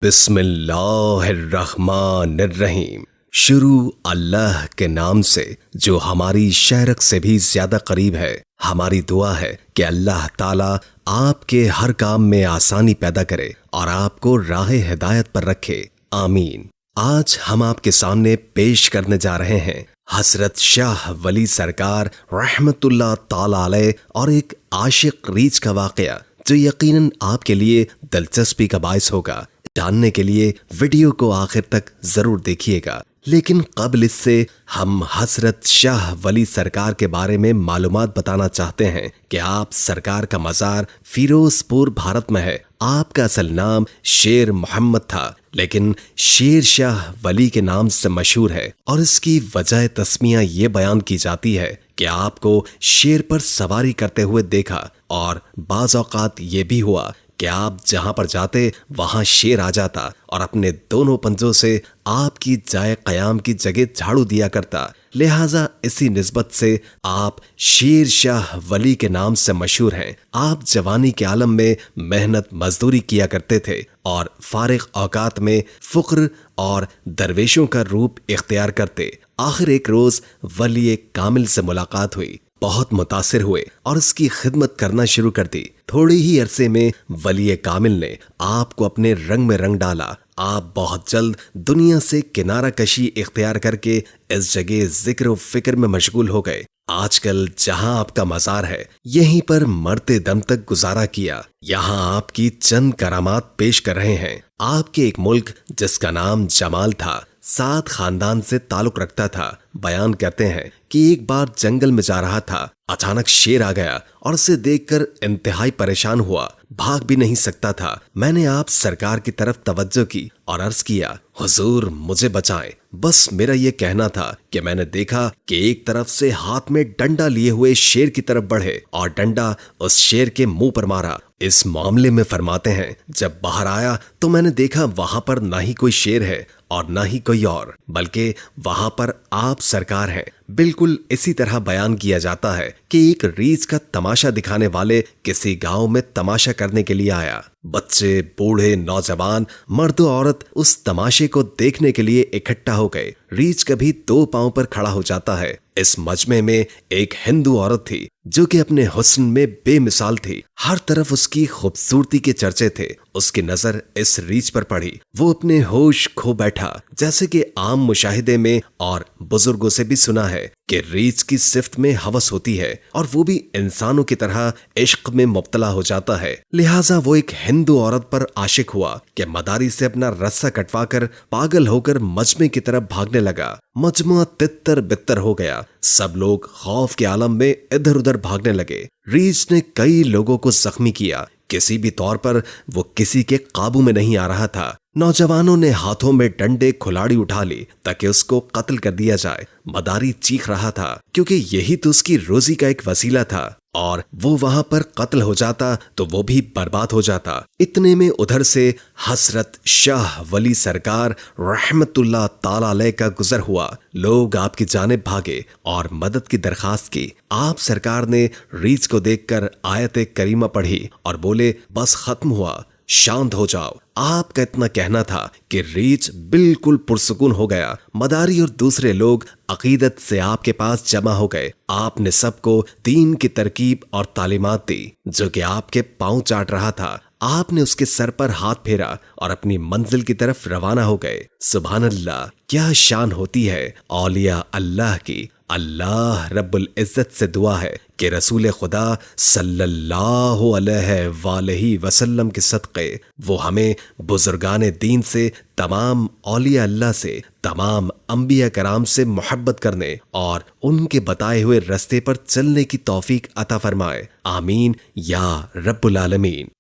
बिस्मिल्लाहिर्रहमानिर्रहीम। शुरू अल्लाह के नाम से जो हमारी शहरक से भी ज्यादा करीब है। हमारी दुआ है कि अल्लाह ताला आपके हर काम में आसानी पैदा करे और आपको राह हिदायत पर रखे, आमीन। आज हम आपके सामने पेश करने जा रहे हैं हजरत शाह वली सरकार रहमतुल्लाह ताला अलैह और एक आशिक रीछ का वाकया जो यकीनन आपके लिए दिलचस्पी का बायस होगा। जानने के लिए वीडियो को आखिर तक जरूर देखिएगा। लेकिन कबल इससे हम हजरत शाह वली सरकार के बारे में मालूमात बताना चाहते हैं कि आप सरकार का मज़ार फिरोजपुर भारत में है। आपका असल नाम शेर मोहम्मद था, लेकिन शेर शाह वली के नाम से मशहूर है और इसकी वजह तस्मिया ये बयान की जाती है कि आपको शेर पर सवारी करते हुए देखा और बाज़ औक़ात ये भी हुआ कि आप जहां पर जाते वहां शेर आ जाता और अपने दोनों पंजों से आपकी जाए क़याम की जगह झाड़ू दिया करता। लिहाजा इसी निस्बत से आप शेर शाह वली के नाम से मशहूर हैं। आप जवानी के आलम में मेहनत मजदूरी किया करते थे और फारिग औकात में फ़ुक्र और दरवेशों का रूप इख्तियार करते। आखिर एक रोज वली कामिल से मुलाकात हुई, बहुत मुतासिर हुए और उसकी खिदमत करना शुरू कर दी। थोड़ी ही अरसे में वली कामिल ने आपको अपने रंग में रंग डाला। आप बहुत जल्द दुनिया से किनारा कशी इख्तियार करके इस जगह जिक्र फिक्र में मशगूल हो गए। आजकल जहां आपका मज़ार है, यहीं पर मरते दम तक गुजारा किया। यहाँ आपकी चंद करामात पेश कर रहे हैं। आपके एक मुल्क जिसका नाम जमाल था, 7 खानदान से ताल्लुक रखता था। बयान करते हैं कि एक बार जंगल में जा रहा था, अचानक शेर आ गया और उसे देखकर इंतहाई परेशान हुआ, भाग भी नहीं सकता था। मैंने आप सरकार की तरफ तवज्जो की और अर्ज किया, हुजूर मुझे बचाएं। बस मेरा ये कहना था कि मैंने देखा कि एक तरफ से हाथ में डंडा लिए हुए शेर की तरफ बढ़े और डंडा उस शेर के मुंह पर मारा। इस मामले में फरमाते हैं, जब बाहर आया तो मैंने देखा वहां पर ना ही कोई शेर है और ना ही कोई और, बल्कि वहां पर आप सरकार हैं। बिल्कुल इसी तरह बयान किया जाता है कि एक रीछ का तमाशा दिखाने वाले किसी गांव में तमाशा करने के लिए आया। बच्चे, बूढ़े, नौजवान, मर्द औरत उस तमाशे को देखने के लिए इकट्ठा हो गए। रीछ कभी 2 पांव पर खड़ा हो जाता है। इस मजमे में एक हिंदू औरत थी जो कि अपने हुस्न में बेमिसाल थी। हर तरफ उसकी खूबसूरती के चर्चे थे। उसकी नजर इस रीछ पर पड़ी, वो अपने होश खो बैठा। जैसे कि आम मुशाहिदे में और बुजुर्गों से भी सुना है कि रीछ की सिफ्त में हवस होती है और वो भी इंसानों की तरह इश्क में मुब्तला हो जाता है। लिहाजा वो एक हिंदू औरत पर आशिक हुआ कि मदारी से अपना रस्सा कटवाकर पागल होकर मजमे की तरफ भागने लगा। मजमा तितर बितर हो गया। सब लोग खौफ के आलम में इधर उधर भागने लगे। रीछ ने कई लोगों को जख्मी किया। किसी भी तौर पर वो किसी के काबू में नहीं आ रहा था। नौजवानों ने हाथों में डंडे खुलाड़ी उठा ली ताकि उसको कत्ल कर दिया जाए। मदारी चीख रहा था क्योंकि यही तो उसकी रोजी का एक वसीला था और वो वहां पर कत्ल हो जाता तो वो भी बर्बाद हो जाता। इतने में उधर से हजरत शाह वली सरकार रहमतुल्लाह ताला अलैह का गुजर हुआ। लोग आपकी जानिब भागे और मदद की दरखास्त की। आप सरकार ने रीछ को देखकर आयत करीमा पढ़ी और बोले, बस खत्म हुआ, शांत हो जाओ। आपका इतना कहना था कि रीछ बिल्कुल पुरसुकून हो गया। मदारी और दूसरे लोग अकीदत से आपके पास जमा हो गए। आपने सबको दीन की तरकीब और तालीमात दी। जो कि आपके पांव चाट रहा था, आपने उसके सर पर हाथ फेरा और अपनी मंजिल की तरफ रवाना हो गए। सुभान अल्लाह, क्या शान होती है औलिया अल्लाह की। अल्लाह रब्बुल इज्जत से दुआ है कि रसूल खुदा सल्लल्लाहु अलैहि वसल्लम के सदक़े वो हमें बुजुर्गाने दीन से, तमाम औलिया अल्लाह से, तमाम अंबिया कराम से मोहब्बत करने और उनके बताए हुए रास्ते पर चलने की तौफीक अता फरमाए। आमीन या रब्बुल आलमीन।